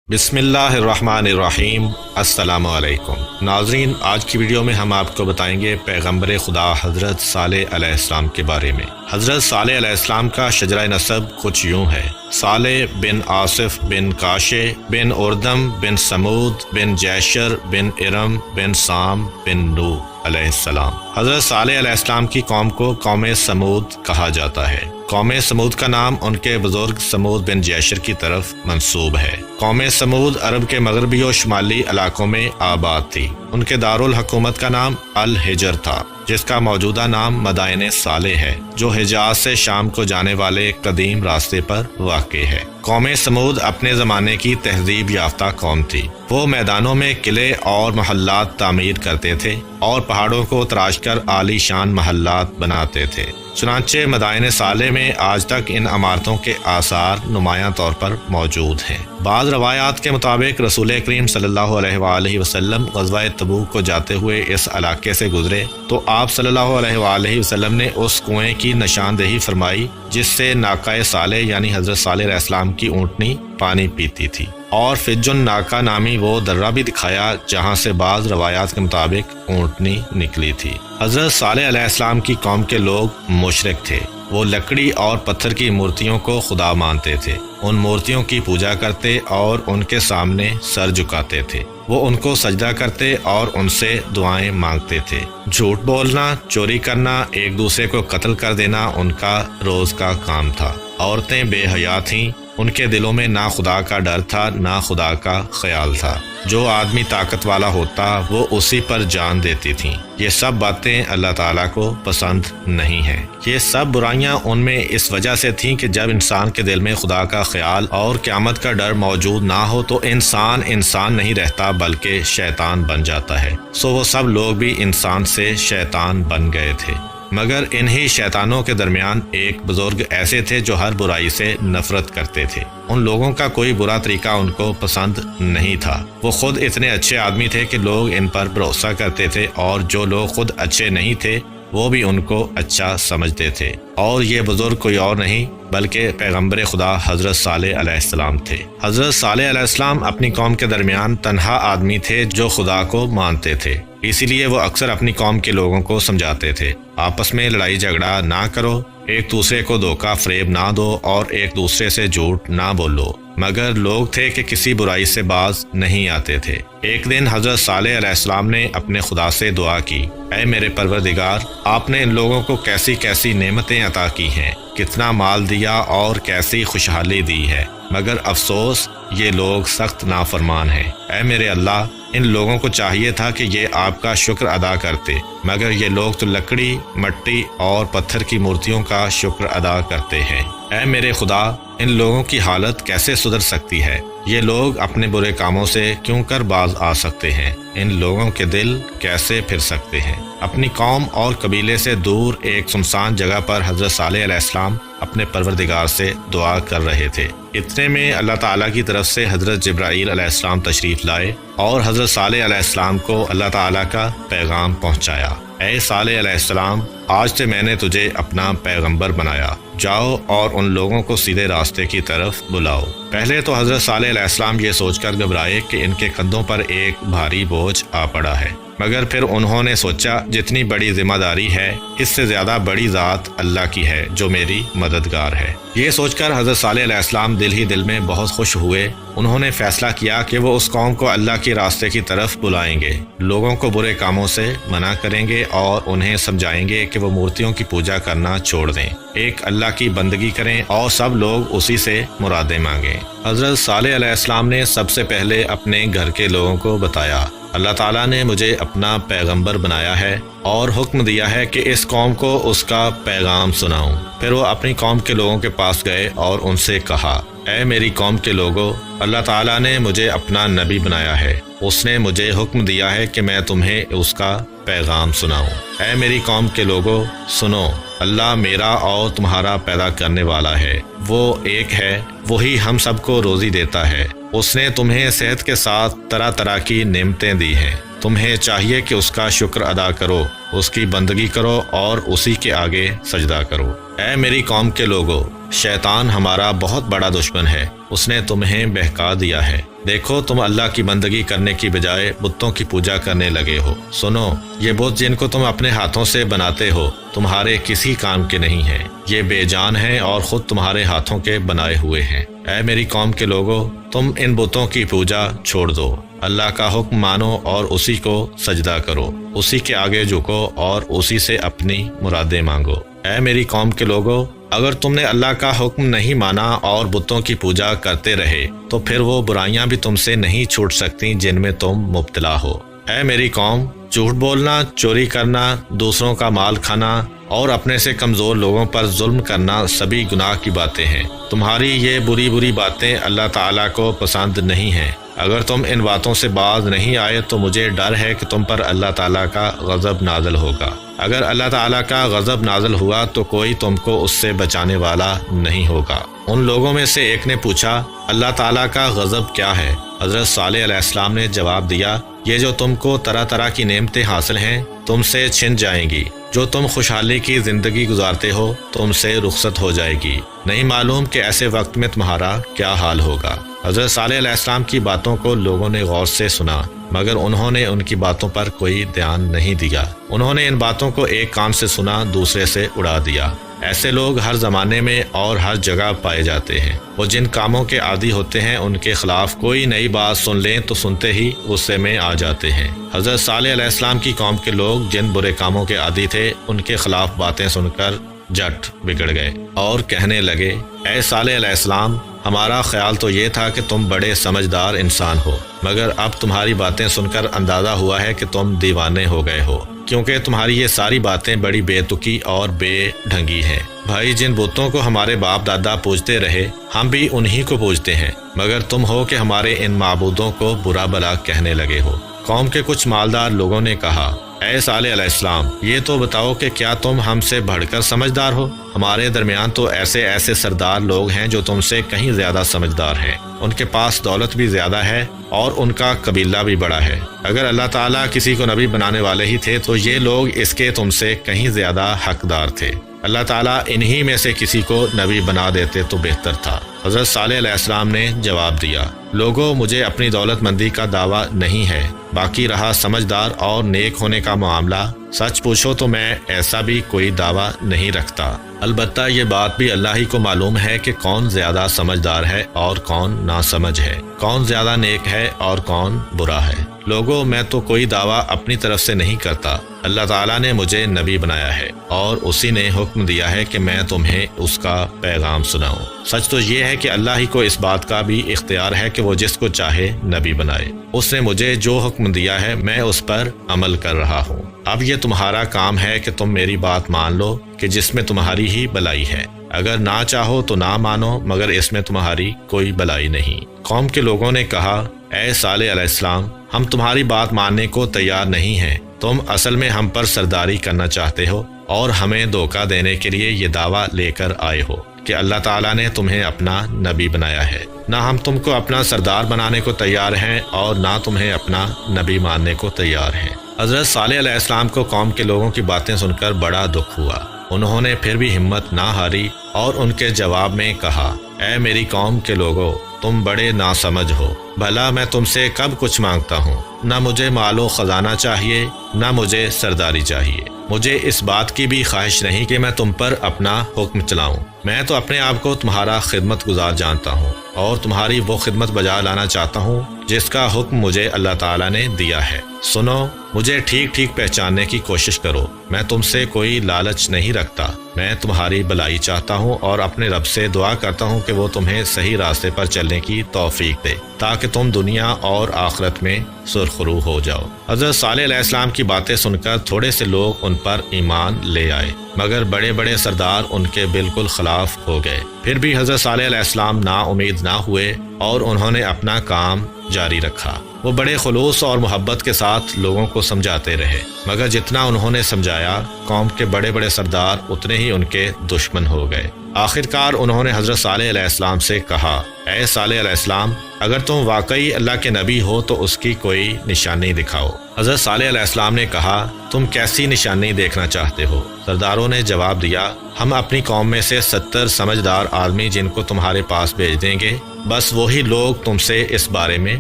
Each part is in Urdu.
بسم اللہ الرحمن الرحیم۔ السلام علیکم ناظرین، آج کی ویڈیو میں ہم آپ کو بتائیں گے پیغمبر خدا حضرت صالح علیہ السلام کے بارے میں۔ حضرت صالح علیہ السلام کا شجرہ نسب کچھ یوں ہے: صالح بن آصف بن کاشے بن اردم بن سمود بن جیشر بن ارم بن سام بن نوح علیہ السلام۔ حضرت صالح علیہ السلام کی قوم کو قوم سمود کہا جاتا ہے۔ قوم سمود کا نام ان کے بزرگ سمود بن جیشر کی طرف منسوب ہے۔ قوم سمود عرب کے مغربی و شمالی علاقوں میں آباد تھی۔ ان کے دارالحکومت کا نام الحجر تھا، جس کا موجودہ نام مدائن صالح ہے، جو حجاز سے شام کو جانے والے ایک قدیم راستے پر واقع ہے۔ قوم سمود اپنے زمانے کی تہذیب یافتہ قوم تھی۔ وہ میدانوں میں قلعے اور محلات تعمیر کرتے تھے اور پہاڑوں کو تراش کر عالی شان محلات بناتے تھے۔ چنانچہ مدائن صالح میں آج تک ان عمارتوں کے آثار نمایاں طور پر موجود ہیں۔ بعض روایات کے مطابق رسول کریم صلی اللہ علیہ وآلہ وسلم غزوہ تبوک کو جاتے ہوئے اس علاقے سے گزرے تو آپ صلی اللہ علیہ وآلہ وسلم نے اس کنویں کی نشاندہی فرمائی جس سے ناقہ صالح یعنی حضرت صالح علیہ السلام کی اونٹنی پانی پیتی تھی، اور فجن ناکا نامی وہ درہ بھی دکھایا جہاں سے بعض روایات کے مطابق اونٹنی نکلی تھی۔ حضرت صالح علیہ السلام کی قوم کے لوگ مشرک تھے۔ وہ لکڑی اور پتھر کی مورتیوں کو خدا مانتے تھے، ان مورتیوں کی پوجا کرتے اور ان کے سامنے سر جھکاتے تھے۔ وہ ان کو سجدہ کرتے اور ان سے دعائیں مانگتے تھے۔ جھوٹ بولنا، چوری کرنا، ایک دوسرے کو قتل کر دینا ان کا روز کا کام تھا۔ عورتیں بے حیا تھیں، ان کے دلوں میں نہ خدا کا ڈر تھا نہ خدا کا خیال تھا۔ جو آدمی طاقت والا ہوتا وہ اسی پر جان دیتی تھیں۔ یہ سب باتیں اللہ تعالیٰ کو پسند نہیں ہیں۔ یہ سب برائیاں ان میں اس وجہ سے تھیں کہ جب انسان کے دل میں خدا کا خیال اور قیامت کا ڈر موجود نہ ہو تو انسان نہیں رہتا بلکہ شیطان بن جاتا ہے۔ سو وہ سب لوگ بھی انسان سے شیطان بن گئے تھے۔ مگر انہی شیطانوں کے درمیان ایک بزرگ ایسے تھے جو ہر برائی سے نفرت کرتے تھے۔ ان لوگوں کا کوئی برا طریقہ ان کو پسند نہیں تھا۔ وہ خود اتنے اچھے آدمی تھے کہ لوگ ان پر بھروسہ کرتے تھے، اور جو لوگ خود اچھے نہیں تھے وہ بھی ان کو اچھا سمجھتے تھے۔ اور یہ بزرگ کوئی اور نہیں بلکہ پیغمبر خدا حضرت صالح علیہ السلام تھے۔ حضرت صالح علیہ السلام اپنی قوم کے درمیان تنہا آدمی تھے جو خدا کو مانتے تھے، اسی لیے وہ اکثر اپنی قوم کے لوگوں کو سمجھاتے تھے: آپس میں لڑائی جھگڑا نہ کرو، ایک دوسرے کو دھوکہ فریب نہ دو اور ایک دوسرے سے جھوٹ نہ بولو۔ مگر لوگ تھے کہ کسی برائی سے باز نہیں آتے تھے۔ ایک دن حضرت صالح علیہ السلام نے اپنے خدا سے دعا کی: اے میرے پروردگار، آپ نے ان لوگوں کو کیسی کیسی نعمتیں عطا کی ہیں، کتنا مال دیا اور کیسی خوشحالی دی ہے، مگر افسوس یہ لوگ سخت نافرمان ہیں۔ اے میرے اللہ، ان لوگوں کو چاہیے تھا کہ یہ آپ کا شکر ادا کرتے، مگر یہ لوگ تو لکڑی، مٹی اور پتھر کی مورتیوں کا شکر ادا کرتے ہیں۔ اے میرے خدا، ان لوگوں کی حالت کیسے سدھر سکتی ہے؟ یہ لوگ اپنے برے کاموں سے کیوں کر باز آ سکتے ہیں؟ ان لوگوں کے دل کیسے پھر سکتے ہیں؟ اپنی قوم اور قبیلے سے دور ایک سنسان جگہ پر حضرت صالح علیہ السلام اپنے پروردگار سے دعا کر رہے تھے۔ اتنے میں اللہ تعالیٰ کی طرف سے حضرت جبرائیل علیہ السلام تشریف لائے اور حضرت صالح علیہ السلام کو اللہ تعالیٰ کا پیغام پہنچایا: اے صالح علیہ السلام، آج سے میں نے تجھے اپنا پیغمبر بنایا، جاؤ اور ان لوگوں کو سیدھے راستے کی طرف بلاؤ۔ پہلے تو حضرت صالح علیہ السلام یہ سوچ کر گھبرائے کہ ان کے کندھوں پر ایک بھاری بوجھ آ پڑا ہے، مگر پھر انہوں نے سوچا جتنی بڑی ذمہ داری ہے اس سے زیادہ بڑی ذات اللہ کی ہے جو میری مددگار ہے۔ یہ سوچ کر حضرت صالح علیہ السلام دل ہی دل میں بہت خوش ہوئے۔ انہوں نے فیصلہ کیا کہ وہ اس قوم کو اللہ کے راستے کی طرف بلائیں گے، لوگوں کو برے کاموں سے منع کریں گے اور انہیں سمجھائیں گے کہ وہ مورتیوں کی پوجا کرنا چھوڑ دیں، ایک اللہ کی بندگی کریں اور سب لوگ اسی سے مرادیں مانگیں۔ حضرت صالح علیہ السلام نے سب سے پہلے اپنے گھر کے لوگوں کو بتایا: اللہ تعالیٰ نے مجھے اپنا پیغمبر بنایا ہے اور حکم دیا ہے کہ اس قوم کو اس کا پیغام سناؤں۔ پھر وہ اپنی قوم کے لوگوں کے پاس گئے اور ان سے کہا: اے میری قوم کے لوگو، اللہ تعالیٰ نے مجھے اپنا نبی بنایا ہے، اس نے مجھے حکم دیا ہے کہ میں تمہیں اس کا پیغام سناؤں۔ اے میری قوم کے لوگو، سنو، اللہ میرا اور تمہارا پیدا کرنے والا ہے، وہ ایک ہے، وہی ہم سب کو روزی دیتا ہے۔ اس نے تمہیں صحت کے ساتھ طرح طرح کی نعمتیں دی ہیں، تمہیں چاہیے کہ اس کا شکر ادا کرو، اس کی بندگی کرو اور اسی کے آگے سجدہ کرو۔ اے میری قوم کے لوگو، شیطان ہمارا بہت بڑا دشمن ہے، اس نے تمہیں بہکا دیا ہے، دیکھو تم اللہ کی بندگی کرنے کی بجائے بتوں کی پوجا کرنے لگے ہو۔ سنو، یہ بت جن کو تم اپنے ہاتھوں سے بناتے ہو تمہارے کسی کام کے نہیں ہیں، یہ بے جان ہیں اور خود تمہارے ہاتھوں کے بنائے ہوئے ہیں۔ اے میری قوم کے لوگو، تم ان بتوں کی پوجا چھوڑ دو، اللہ کا حکم مانو اور اسی کو سجدہ کرو، اسی کے آگے جھکو اور اسی سے اپنی مرادیں مانگو۔ اے میری قوم کے لوگو، اگر تم نے اللہ کا حکم نہیں مانا اور بتوں کی پوجا کرتے رہے تو پھر وہ برائیاں بھی تم سے نہیں چھوٹ سکتی جن میں تم مبتلا ہو۔ اے میری قوم، جھوٹ بولنا، چوری کرنا، دوسروں کا مال کھانا اور اپنے سے کمزور لوگوں پر ظلم کرنا سبھی گناہ کی باتیں ہیں۔ تمہاری یہ بری بری باتیں اللہ تعالیٰ کو پسند نہیں ہیں۔ اگر تم ان باتوں سے باز نہیں آئے تو مجھے ڈر ہے کہ تم پر اللہ تعالیٰ کا غضب نازل ہوگا۔ اگر اللہ تعالیٰ کا غضب نازل ہوا تو کوئی تم کو اس سے بچانے والا نہیں ہوگا۔ ان لوگوں میں سے ایک نے پوچھا، اللہ تعالیٰ کا غضب کیا ہے؟ حضرت صالح علیہ السلام نے جواب دیا، یہ جو تم کو طرح طرح کی نعمتیں حاصل ہیں تم سے چھن جائیں گی، جو تم خوشحالی کی زندگی گزارتے ہو تم سے رخصت ہو جائے گی، نہیں معلوم کہ ایسے وقت میں تمہارا کیا حال ہوگا۔ حضرت صالح علیہ السلام کی باتوں کو لوگوں نے غور سے سنا، مگر انہوں نے ان کی باتوں پر کوئی دھیان نہیں دیا۔ انہوں نے ان باتوں کو ایک کان سے سنا، دوسرے سے اڑا دیا۔ ایسے لوگ ہر زمانے میں اور ہر جگہ پائے جاتے ہیں۔ وہ جن کاموں کے عادی ہوتے ہیں ان کے خلاف کوئی نئی بات سن لیں تو سنتے ہی غصے میں آ جاتے ہیں۔ حضرت صالح علیہ السلام کی قوم کے لوگ جن برے کاموں کے عادی تھے ان کے خلاف باتیں سن کر جٹ بگڑ گئے اور کہنے لگے، اے صالح علیہ السلام، ہمارا خیال تو یہ تھا کہ تم بڑے سمجھدار انسان ہو، مگر اب تمہاری باتیں سن کر اندازہ ہوا ہے کہ تم دیوانے ہو گئے ہو، کیونکہ تمہاری یہ ساری باتیں بڑی بے تکی اور بے ڈھنگی ہیں۔ بھائی، جن بتوں کو ہمارے باپ دادا پوجتے رہے ہم بھی انہی کو پوجتے ہیں، مگر تم ہو کہ ہمارے ان معبودوں کو برا بھلا کہنے لگے ہو۔ قوم کے کچھ مالدار لوگوں نے کہا، اے صالح علیہ السلام، یہ تو بتاؤ کہ کیا تم ہم سے بڑھ کر سمجھدار ہو؟ ہمارے درمیان تو ایسے سردار لوگ ہیں جو تم سے کہیں زیادہ سمجھدار ہیں، ان کے پاس دولت بھی زیادہ ہے اور ان کا قبیلہ بھی بڑا ہے۔ اگر اللہ تعالیٰ کسی کو نبی بنانے والے ہی تھے تو یہ لوگ اس کے تم سے کہیں زیادہ حقدار تھے۔ اللہ تعالیٰ انہی میں سے کسی کو نبی بنا دیتے تو بہتر تھا۔ حضرت صالح علیہ السلام نے جواب دیا، لوگو، مجھے اپنی دولت مندی کا دعویٰ نہیں ہے، باقی رہا سمجھدار اور نیک ہونے کا معاملہ، سچ پوچھو تو میں ایسا بھی کوئی دعویٰ نہیں رکھتا۔ البتہ یہ بات بھی اللہ ہی کو معلوم ہے کہ کون زیادہ سمجھدار ہے اور کون ناسمجھ ہے، کون زیادہ نیک ہے اور کون برا ہے۔ لوگو، میں تو کوئی دعویٰ اپنی طرف سے نہیں کرتا، اللہ تعالیٰ نے مجھے نبی بنایا ہے اور اسی نے حکم دیا ہے کہ میں تمہیں اس کا پیغام سناؤں۔ سچ تو یہ ہے کہ اللہ ہی کو اس بات کا بھی اختیار ہے کہ وہ جس کو چاہے نبی بنائے۔ اس نے مجھے جو حکم دیا ہے میں اس پر عمل کر رہا ہوں۔ اب یہ تمہارا کام ہے کہ تم میری بات مان لو کہ جس میں تمہاری ہی بلائی ہے، اگر نہ چاہو تو نہ مانو، مگر اس میں تمہاری کوئی بلائی نہیں۔ قوم کے لوگوں نے کہا، اے صالح علیہ السلام، ہم تمہاری بات ماننے کو تیار نہیں ہیں، تم اصل میں ہم پر سرداری کرنا چاہتے ہو اور ہمیں دھوکہ دینے کے لیے یہ دعویٰ لے کر آئے ہو کہ اللہ تعالیٰ نے تمہیں اپنا نبی بنایا ہے۔ نہ ہم تم کو اپنا سردار بنانے کو تیار ہیں اور نہ تمہیں اپنا نبی ماننے کو تیار ہیں۔ حضرت صالح علیہ السلام کو قوم کے لوگوں کی باتیں سن کر بڑا دکھ ہوا۔ انہوں نے پھر بھی ہمت نہ ہاری اور ان کے جواب میں کہا، اے میری قوم کے لوگوں، تم بڑے ناسمجھ ہو، بھلا میں تم سے کب کچھ مانگتا ہوں؟ نہ مجھے مال و خزانہ چاہیے، نہ مجھے سرداری چاہیے، مجھے اس بات کی بھی خواہش نہیں کہ میں تم پر اپنا حکم چلاؤں۔ میں تو اپنے آپ کو تمہارا خدمت گزار جانتا ہوں اور تمہاری وہ خدمت بجا لانا چاہتا ہوں جس کا حکم مجھے اللہ تعالیٰ نے دیا ہے۔ سنو، مجھے ٹھیک ٹھیک پہچاننے کی کوشش کرو، میں تم سے کوئی لالچ نہیں رکھتا، میں تمہاری بھلائی چاہتا ہوں اور اپنے رب سے دعا کرتا ہوں کہ وہ تمہیں صحیح راستے پر چلنے کی توفیق دے تاکہ تم دنیا اور آخرت میں سرخرو ہو جاؤ۔ حضرت صالح علیہ السلام کی باتیں سن کر تھوڑے سے لوگ ان پر ایمان لے آئے، مگر بڑے بڑے سردار ان کے بالکل خلاف ہو گئے۔ پھر بھی حضرت صالح علیہ السلام نا امید نہ ہوئے اور انہوں نے اپنا کام جاری رکھا۔ وہ بڑے خلوص اور محبت کے ساتھ لوگوں کو سمجھاتے رہے، مگر جتنا انہوں نے سمجھایا قوم کے بڑے بڑے سردار اتنے ہی ان کے دشمن ہو گئے۔ آخر کار انہوں نے حضرت صالح علیہ السلام سے کہا، اے صالح علیہ السلام اگر تم واقعی اللہ کے نبی ہو تو اس کی کوئی نشانی دکھاؤ۔ حضرت صالح علیہ السلام نے کہا تم کیسی نشانی دیکھنا چاہتے ہو؟ سرداروں نے جواب دیا ہم اپنی قوم میں سے 70 سمجھدار آدمی جن کو تمہارے پاس بھیج دیں گے، بس وہی لوگ تم سے اس بارے میں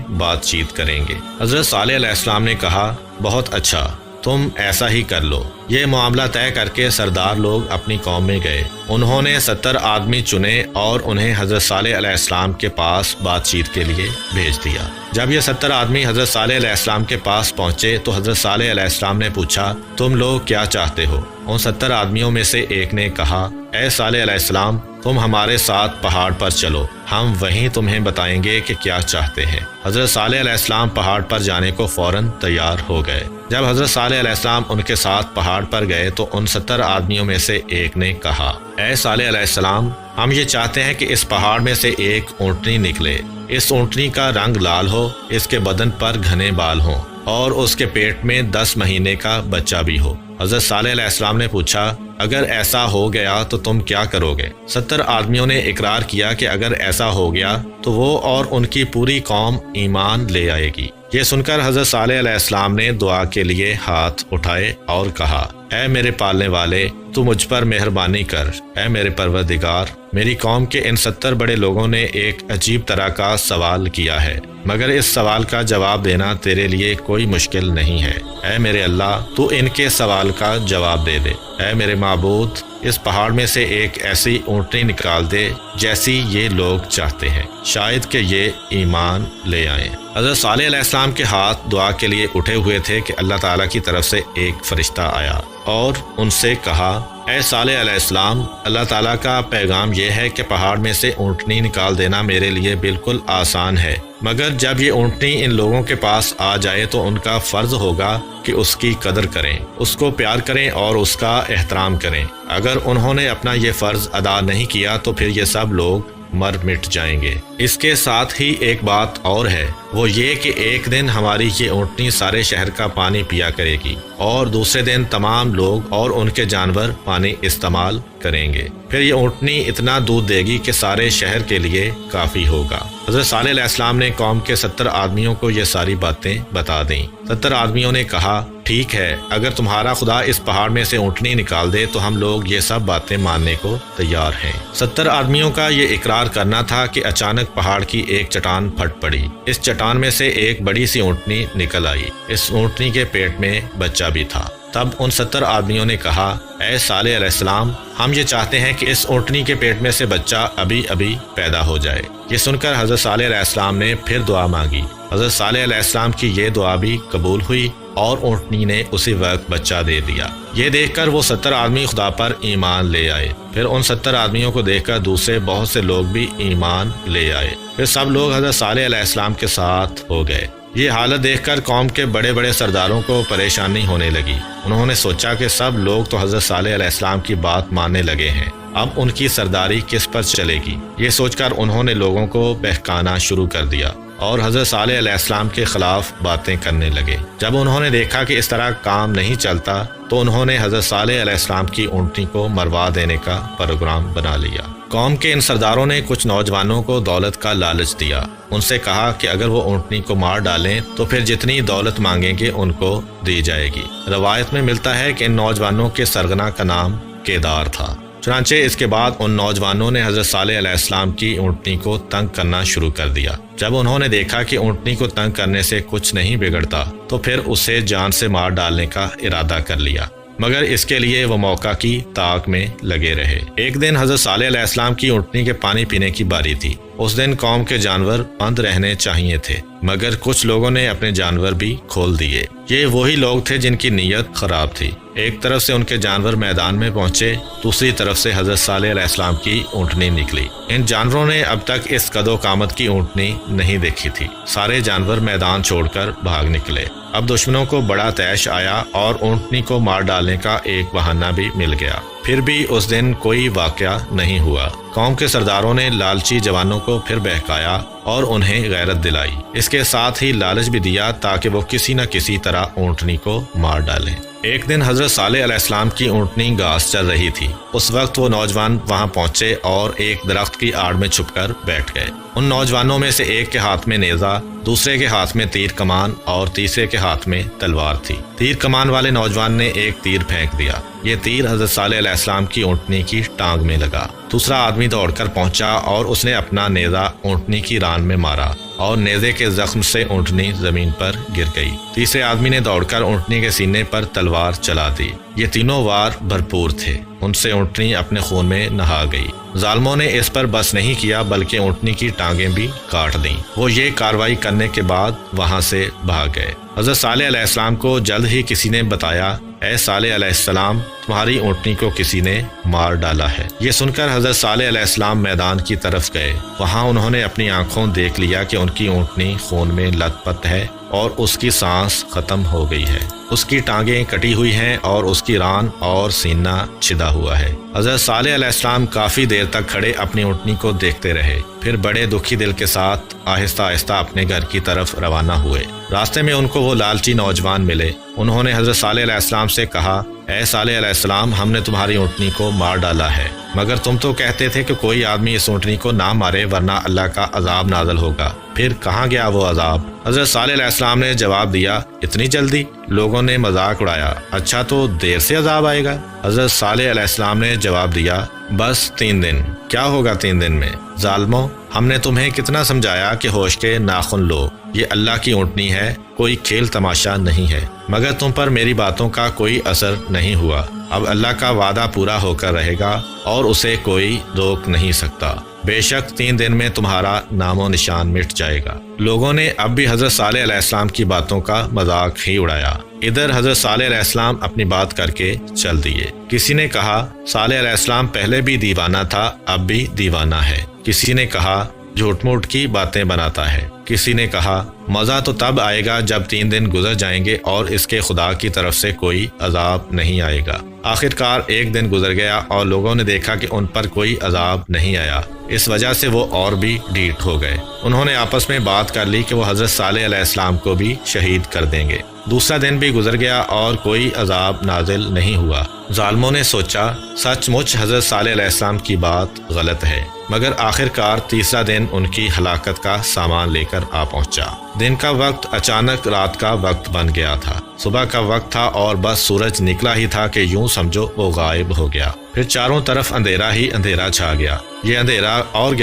بات چیت کریں گے۔ حضرت صالح علیہ السلام نے کہا بہت اچھا، تم ایسا ہی کر لو۔ یہ معاملہ طے کر کے سردار لوگ اپنی قوم میں گئے۔ انہوں نے 70 آدمی چنے اور انہیں حضرت صالح علیہ السلام کے پاس بات چیت کے لیے بھیج دیا۔ جب یہ 70 آدمی حضرت صالح علیہ السلام کے پاس پہنچے تو حضرت صالح علیہ السلام نے پوچھا تم لوگ کیا چاہتے ہو؟ ان 70 آدمیوں میں سے ایک نے کہا اے صالح علیہ السلام تم ہمارے ساتھ پہاڑ پر چلو، ہم وہیں تمہیں بتائیں گے کہ کیا چاہتے ہیں۔ حضرت صالح علیہ السلام پہاڑ پر جانے کو فوراً تیار ہو گئے۔ جب حضرت صالح علیہ السلام ان کے ساتھ پہاڑ پر گئے تو ان 70 آدمیوں میں سے ایک نے کہا اے صالح علیہ السلام ہم یہ چاہتے ہیں کہ اس پہاڑ میں سے ایک اونٹنی نکلے، اس اونٹنی کا رنگ لال ہو، اس کے بدن پر گھنے بال ہوں اور اس کے پیٹ میں 10 مہینے کا بچہ بھی ہو۔ حضرت صالح علیہ السلام نے پوچھا اگر ایسا ہو گیا تو تم کیا کرو گے؟ 70 آدمیوں نے اقرار کیا کہ اگر ایسا ہو گیا تو وہ اور ان کی پوری قوم ایمان لے آئے گی۔ یہ سن کر حضرت صالح علیہ السلام نے دعا کے لیے ہاتھ اٹھائے اور کہا اے میرے پالنے والے تو مجھ پر مہربانی کر، اے میرے پروردگار میری قوم کے ان 70 بڑے لوگوں نے ایک عجیب طرح کا سوال کیا ہے، مگر اس سوال کا جواب دینا تیرے لیے کوئی مشکل نہیں ہے۔ اے میرے اللہ تو ان کے سوال کا جواب دے دے۔ اے میرے معبود اس پہاڑ میں سے ایک ایسی اونٹنی نکال دے جیسی یہ لوگ چاہتے ہیں، شاید کہ یہ ایمان لے آئیں۔ حضرت صالح علیہ السلام کے ہاتھ دعا کے لیے اٹھے ہوئے تھے کہ اللہ تعالیٰ کی طرف سے ایک فرشتہ آیا اور ان سے کہا اے صالح علیہ السلام اللہ تعالیٰ کا پیغام یہ ہے کہ پہاڑ میں سے اونٹنی نکال دینا میرے لیے بالکل آسان ہے، مگر جب یہ اونٹنی ان لوگوں کے پاس آ جائے تو ان کا فرض ہوگا کہ اس کی قدر کریں، اس کو پیار کریں اور اس کا احترام کریں۔ اگر انہوں نے اپنا یہ فرض ادا نہیں کیا تو پھر یہ سب لوگ مر مٹ جائیں گے۔ اس کے ساتھ ہی ایک بات اور ہے، وہ یہ کہ ایک دن ہماری یہ اونٹنی سارے شہر کا پانی پیا کرے گی اور دوسرے دن تمام لوگ اور ان کے جانور پانی استعمال کریں گے، پھر یہ اونٹنی اتنا دودھ دے گی کہ سارے شہر کے لیے کافی ہوگا۔ حضرت صالح علیہ السلام نے قوم کے 70 آدمیوں کو یہ ساری باتیں بتا دیں۔ 70 آدمیوں نے کہا ٹھیک ہے، اگر تمہارا خدا اس پہاڑ میں سے اونٹنی نکال دے تو ہم لوگ یہ سب باتیں ماننے کو تیار ہیں۔ 70 آدمیوں کا یہ اقرار کرنا تھا کہ اچانک پہاڑ کی ایک چٹان پھٹ پڑی، اس چٹان میں سے ایک بڑی سی اونٹنی نکل آئی، اس اونٹنی کے پیٹ میں بچہ بھی تھا۔ تب ان 70 آدمیوں نے کہا اے صالح علیہ السلام ہم یہ چاہتے ہیں کہ اس اونٹنی کے پیٹ میں سے بچہ ابھی ابھی پیدا ہو جائے۔ یہ سن کر حضرت صالح علیہ السلام نے پھر دعا مانگی۔ حضرت صالح علیہ السلام کی یہ دعا بھی قبول ہوئی اور اونٹنی نے اسی وقت بچہ دے دیا۔ یہ دیکھ کر وہ 70 آدمی خدا پر ایمان لے آئے۔ پھر ان 70 آدمیوں کو دیکھ کر دوسرے بہت سے لوگ بھی ایمان لے آئے۔ پھر سب لوگ حضرت صالح علیہ السلام کے ساتھ ہو گئے۔ یہ حالت دیکھ کر قوم کے بڑے بڑے سرداروں کو پریشانی ہونے لگی۔ انہوں نے سوچا کہ سب لوگ تو حضرت صالح علیہ السلام کی بات ماننے لگے ہیں، اب ان کی سرداری کس پر چلے گی؟ یہ سوچ کر انہوں نے لوگوں کو بہکانا شروع کر دیا اور حضرت صالح علیہ السلام کے خلاف باتیں کرنے لگے۔ جب انہوں نے دیکھا کہ اس طرح کام نہیں چلتا تو انہوں نے حضرت صالح علیہ السلام کی اونٹنی کو مروا دینے کا پروگرام بنا لیا۔ قوم کے ان سرداروں نے کچھ نوجوانوں کو دولت کا لالچ دیا، ان سے کہا کہ اگر وہ اونٹنی کو مار ڈالیں تو پھر جتنی دولت مانگیں گے ان کو دی جائے گی۔ روایت میں ملتا ہے کہ ان نوجوانوں کے سرغنہ کا نام کیدار تھا۔ چنانچہ اس کے بعد ان نوجوانوں نے حضرت صالح علیہ السلام کی اونٹنی کو تنگ کرنا شروع کر دیا۔ جب انہوں نے دیکھا کہ اونٹنی کو تنگ کرنے سے کچھ نہیں بگڑتا تو پھر اسے جان سے مار ڈالنے کا ارادہ کر لیا، مگر اس کے لیے وہ موقع کی تاک میں لگے رہے۔ ایک دن حضرت صالح علیہ السلام کی اونٹنی کے پانی پینے کی باری تھی۔ اس دن قوم کے جانور بند رہنے چاہیے تھے، مگر کچھ لوگوں نے اپنے جانور بھی کھول دیے۔ یہ وہی لوگ تھے جن کی نیت خراب تھی۔ ایک طرف سے ان کے جانور میدان میں پہنچے، دوسری طرف سے حضرت صالح علیہ السلام کی اونٹنی نکلی۔ ان جانوروں نے اب تک اس قد و قامت کی اونٹنی نہیں دیکھی تھی۔ سارے جانور میدان چھوڑ کر بھاگ نکلے۔ اب دشمنوں کو بڑا طیش آیا اور اونٹنی کو مار ڈالنے کا ایک بہانہ بھی مل گیا۔ پھر بھی اس دن کوئی واقعہ نہیں ہوا۔ قوم کے سرداروں نے لالچی جوانوں کو پھر بہکایا اور انہیں غیرت دلائی، اس کے ساتھ ہی لالچ بھی دیا تاکہ وہ کسی نہ کسی طرح اونٹنی کو مار ڈالیں۔ ایک دن حضرت صالح علیہ السلام کی اونٹنی گھاس چر رہی تھی۔ اس وقت وہ نوجوان وہاں پہنچے اور ایک درخت کی آڑ میں چھپ کر بیٹھ گئے۔ ان نوجوانوں میں سے ایک کے ہاتھ میں نیزہ، دوسرے کے ہاتھ میں تیر کمان اور تیسرے کے ہاتھ میں تلوار تھی۔ تیر کمان والے نوجوان نے ایک تیر پھینک دیا۔ یہ تیر حضرت صالح علیہ السلام کی اونٹنی کی ٹانگ میں لگا۔ دوسرا آدمی دوڑ کر پہنچا اور اس نے اپنا نیزہ اونٹنی کی ران میں مارا اور نیزے کے زخم سے اونٹنی زمین پر گر گئی۔ تیسرے آدمی نے دوڑ کر اونٹنی کے سینے پر تلوار چلا دی۔ یہ تینوں وار بھرپور تھے، ان سے اونٹنی اپنے خون میں نہا گئی۔ ظالموں نے اس پر بس نہیں کیا بلکہ اونٹنی کی ٹانگیں بھی کاٹ دیں۔ وہ یہ کارروائی کرنے کے بعد وہاں سے بھاگ گئے۔ حضرت صالح علیہ السلام کو جلد ہی کسی نے بتایا، اے صالح علیہ السلام، تمہاری اونٹنی کو کسی نے مار ڈالا ہے۔ یہ سن کر حضرت صالح علیہ السلام میدان کی طرف گئے۔ وہاں انہوں نے اپنی آنکھوں دیکھ لیا کہ ان کی اونٹنی خون میں لت پت ہے اور اس کی سانس ختم ہو گئی ہے۔ اس کی ٹانگیں کٹی ہوئی ہیں اور اس کی ران اور سینہ چھدا ہوا ہے۔ حضرت صالح علیہ السلام کافی دیر تک کھڑے اپنی اونٹنی کو دیکھتے رہے، پھر بڑے دکھی دل کے ساتھ آہستہ آہستہ اپنے گھر کی طرف روانہ ہوئے۔ راستے میں ان کو وہ لالچی نوجوان ملے۔ انہوں نے حضرت صالح علیہ السلام سے کہا، اے صالح علیہ السلام، ہم نے تمہاری اونٹنی کو مار ڈالا ہے، مگر تم تو کہتے تھے کہ کوئی آدمی اس اونٹنی کو نہ مارے ورنہ اللہ کا عذاب نازل ہوگا، پھر کہاں گیا وہ عذاب؟ حضرت صالح علیہ السلام نے جواب دیا، اتنی جلدی؟ لوگوں نے مذاق اڑایا، اچھا تو دیر سے عذاب آئے گا؟ حضرت صالح علیہ السلام نے جواب دیا، بس 3 دن۔ کیا ہوگا 3 دن میں؟ ظالموں، ہم نے تمہیں کتنا سمجھایا کہ ہوش کے ناخن لو، یہ اللہ کی اونٹنی ہے، کوئی کھیل تماشا نہیں ہے، مگر تم پر میری باتوں کا کوئی اثر نہیں ہوا۔ اب اللہ کا وعدہ پورا ہو کر رہے گا اور اسے کوئی روک نہیں سکتا۔ بے شک 3 دن میں تمہارا نام و نشان مٹ جائے گا۔ لوگوں نے اب بھی حضرت صالح علیہ السلام کی باتوں کا مذاق ہی اڑایا۔ ادھر حضرت صالح علیہ السلام اپنی بات کر کے چل دیے۔ کسی نے کہا، صالح علیہ السلام پہلے بھی دیوانہ تھا، اب بھی دیوانہ ہے۔ کسی نے کہا، جھوٹ موٹ کی باتیں بناتا ہے۔ کسی نے کہا، مزہ تو تب آئے گا جب 3 دن گزر جائیں گے اور اس کے خدا کی طرف سے کوئی عذاب نہیں آئے گا۔ آخرکار 1 دن گزر گیا اور لوگوں نے دیکھا کہ ان پر کوئی عذاب نہیں آیا۔ اس وجہ سے وہ اور بھی ڈھیٹ ہو گئے۔ انہوں نے آپس میں بات کر لی کہ وہ حضرت صالح علیہ السلام کو بھی شہید کر دیں گے۔ دوسرا دن بھی گزر گیا اور کوئی عذاب نازل نہیں ہوا۔ ظالموں نے سوچا، سچ مچ حضرت صالح علیہ السلام کی بات غلط ہے، مگر آخرکار تیسرا دن ان کی ہلاکت کا سامان لے کر آ پہنچا۔ دن کا وقت اچانک رات کا وقت بن گیا تھا۔ صبح کا وقت تھا اور بس سورج نکلا ہی تھا کہ یوں سمجھو وہ غائب ہو گیا۔ پھر چاروں طرف اندھیرا ہی اندھیرا چھا گیا۔ یہ اندھیرا اور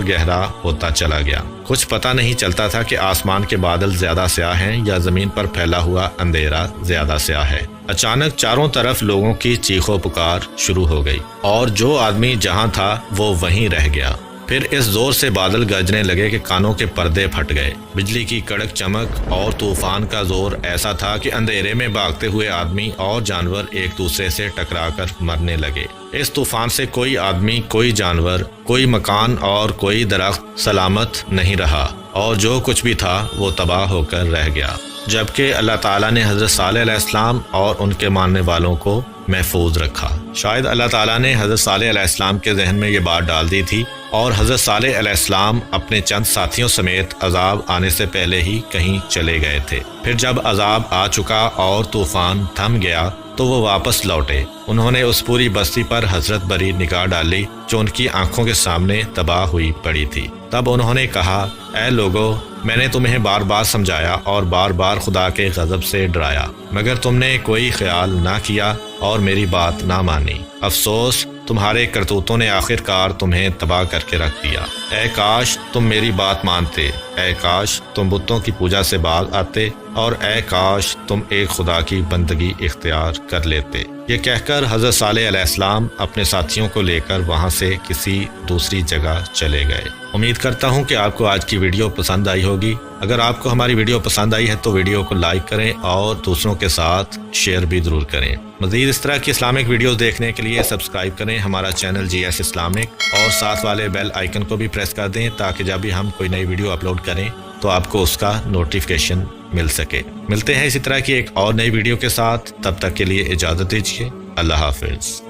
گہرا ہوتا چلا گیا۔ کچھ پتہ نہیں چلتا تھا کہ آسمان کے بادل زیادہ سیاہ ہیں یا زمین پر پھیلا ہوا اندھیرا زیادہ سیاہ ہے۔ اچانک چاروں طرف لوگوں کی چیخ و پکار شروع ہو گئی اور جو آدمی جہاں تھا وہ وہیں رہ گیا۔ پھر اس زور سے بادل گرجنے لگے کہ کانوں کے پردے پھٹ گئے۔ بجلی کی کڑک چمک اور طوفان کا زور ایسا تھا کہ اندھیرے میں بھاگتے ہوئے آدمی اور جانور ایک دوسرے سے ٹکرا کر مرنے لگے۔ اس طوفان سے کوئی آدمی، کوئی جانور، کوئی مکان اور کوئی درخت سلامت نہیں رہا اور جو کچھ بھی تھا وہ تباہ ہو کر رہ گیا۔ جبکہ اللہ تعالیٰ نے حضرت صالح علیہ السلام اور ان کے ماننے والوں کو محفوظ رکھا۔ شاید اللہ تعالیٰ نے حضرت صالح علیہ السلام کے ذہن میں یہ بات ڈال دی تھی اور حضرت صالح علیہ السلام اپنے چند ساتھیوں سمیت عذاب آنے سے پہلے ہی کہیں چلے گئے تھے۔ پھر جب عذاب آ چکا اور طوفان تھم گیا تو وہ واپس لوٹے۔ انہوں نے اس پوری بستی پر حسرت بھری نگاہ ڈالی جو ان کی آنکھوں کے سامنے تباہ ہوئی پڑی تھی۔ تب انہوں نے کہا، اے لوگو، میں نے تمہیں بار بار سمجھایا اور بار بار خدا کے غضب سے ڈرایا، مگر تم نے کوئی خیال نہ کیا اور میری بات نہ مانی۔ افسوس، تمہارے کرتوتوں نے آخرکار تمہیں تباہ کر کے رکھ دیا۔ اے کاش تم میری بات مانتے، اے کاش تم بتوں کی پوجا سے باز آتے، اور اے کاش تم ایک خدا کی بندگی اختیار کر لیتے۔ یہ کہہ کر حضرت صالح علیہ السلام اپنے ساتھیوں کو لے کر وہاں سے کسی دوسری جگہ چلے گئے۔ امید کرتا ہوں کہ آپ کو آج کی ویڈیو پسند آئی ہوگی۔ اگر آپ کو ہماری ویڈیو پسند آئی ہے تو ویڈیو کو لائک کریں اور دوسروں کے ساتھ شیئر بھی ضرور کریں۔ مزید اس طرح کی اسلامک ویڈیوز دیکھنے کے لیے سبسکرائب کریں ہمارا چینل GS اسلامک اور ساتھ والے بیل آئیکن کو بھی پریس کر دیں تاکہ جب بھی ہم کوئی نئی ویڈیو اپلوڈ کریں تو آپ کو اس کا نوٹیفیکیشن مل سکے۔ ملتے ہیں اسی طرح کی ایک اور نئی ویڈیو کے ساتھ، تب تک کے لیے اجازت دیجیے۔ اللہ حافظ۔